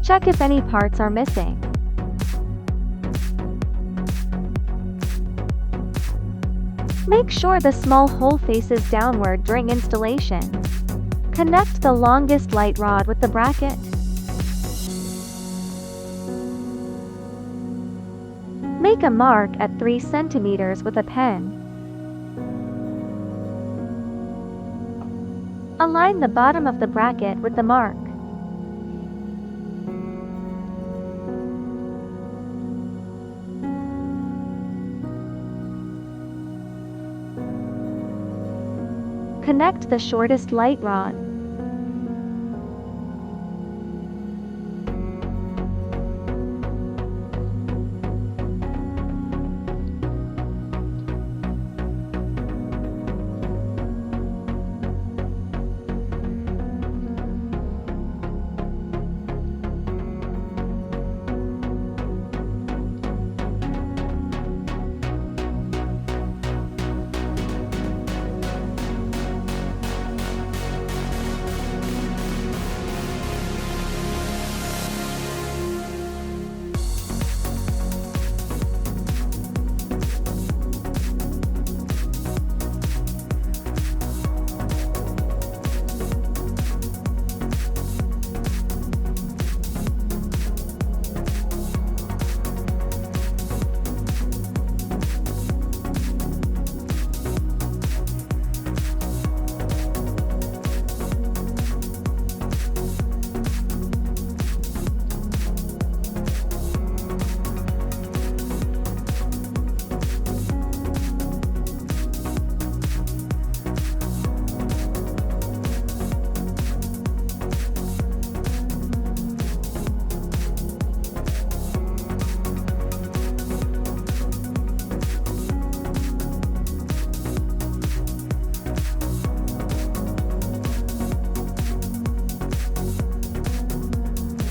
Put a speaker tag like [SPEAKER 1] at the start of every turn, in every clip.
[SPEAKER 1] Check if any parts are missing. Make sure the small hole faces downward during installation. Connect the longest light rod with the bracket. Make a mark at 3 centimeters with a pen. Align the bottom of the bracket with the mark. Connect the shortest light rod.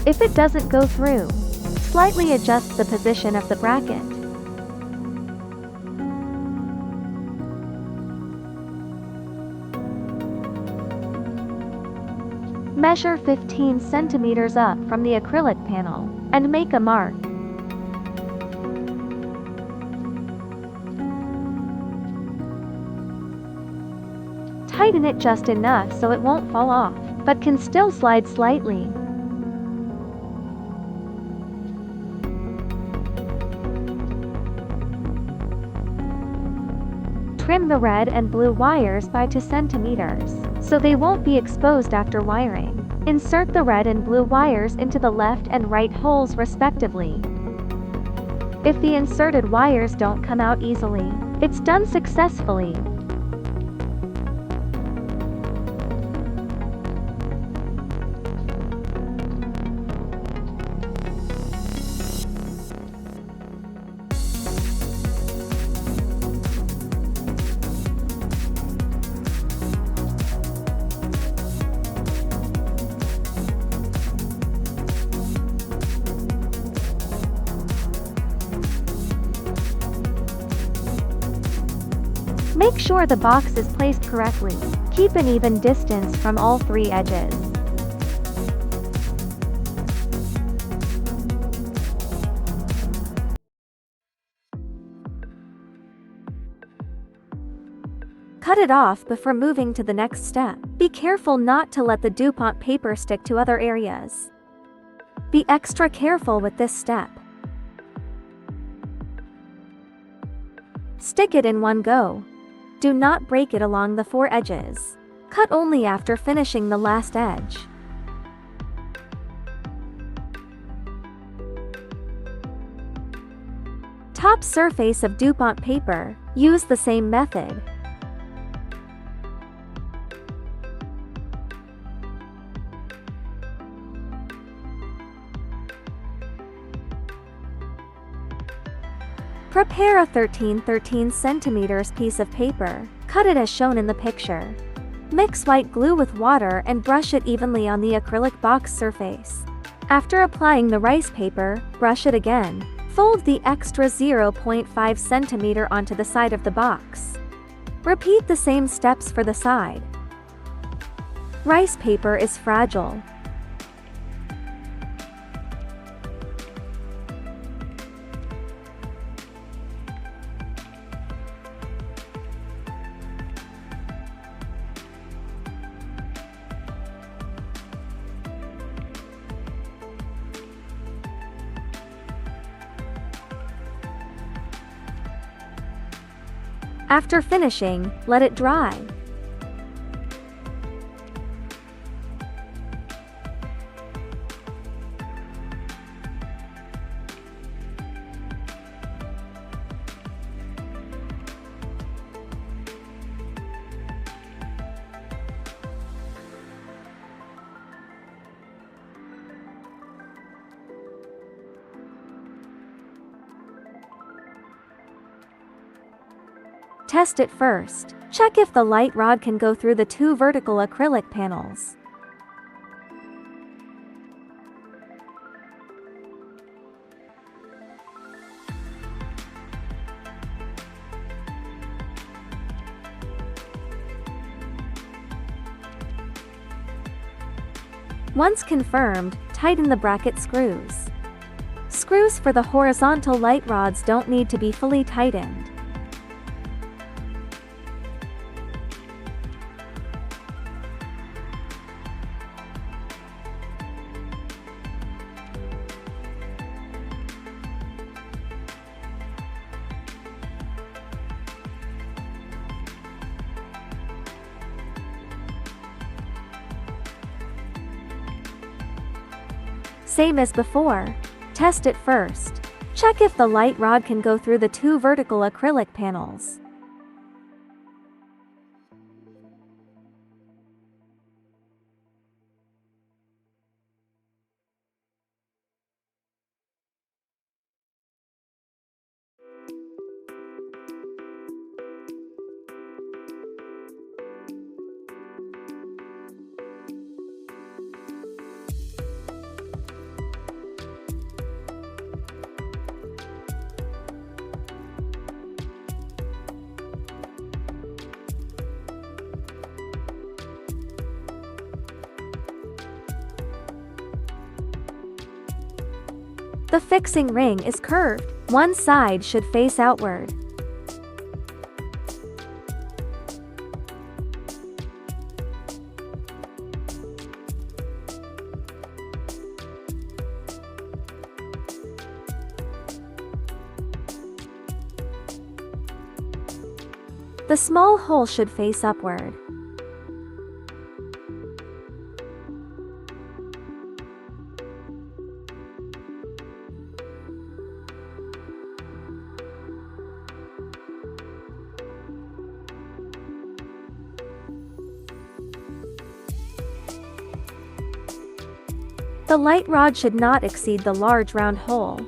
[SPEAKER 1] If it doesn't go through, slightly adjust the position of the bracket. Measure 15 centimeters up from the acrylic panel, and make a mark. Tighten it just enough so it won't fall off, but can still slide slightly. Trim the red and blue wires by 2 centimeters, so they won't be exposed after wiring. Insert the red and blue wires into the left and right holes respectively. If the inserted wires don't come out easily, it's done successfully. Make sure the box is placed correctly. Keep an even distance from all 3 edges. Cut it off before moving to the next step. Be careful not to let the DuPont paper stick to other areas. Be extra careful with this step. Stick it in one go. Do not break it along the 4 edges. Cut only after finishing the last edge. Top surface of DuPont paper. Use the same method. Prepare a 13 centimeters piece of paper. Cut it as shown in the picture. Mix white glue with water and brush it evenly on the acrylic box surface. After applying the rice paper, brush it again. Fold the extra 0.5 centimeter onto the side of the box. Repeat the same steps for the side. Rice paper is fragile. After finishing, let it dry. Test it first. Check if the light rod can go through the 2 vertical acrylic panels. Once confirmed, tighten the bracket screws. Screws for the horizontal light rods don't need to be fully tightened. Same as before. Test it first. Check if the light rod can go through the 2 vertical acrylic panels. The fixing ring is curved. One side should face outward. The small hole should face upward. The light rod should not exceed the large round hole.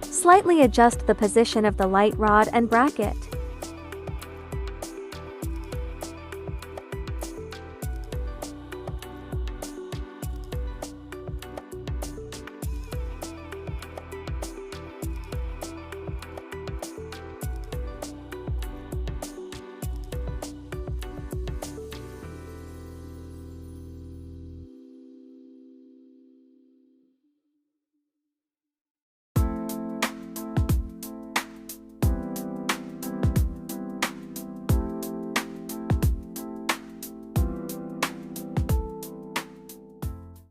[SPEAKER 1] Slightly adjust the position of the light rod and bracket.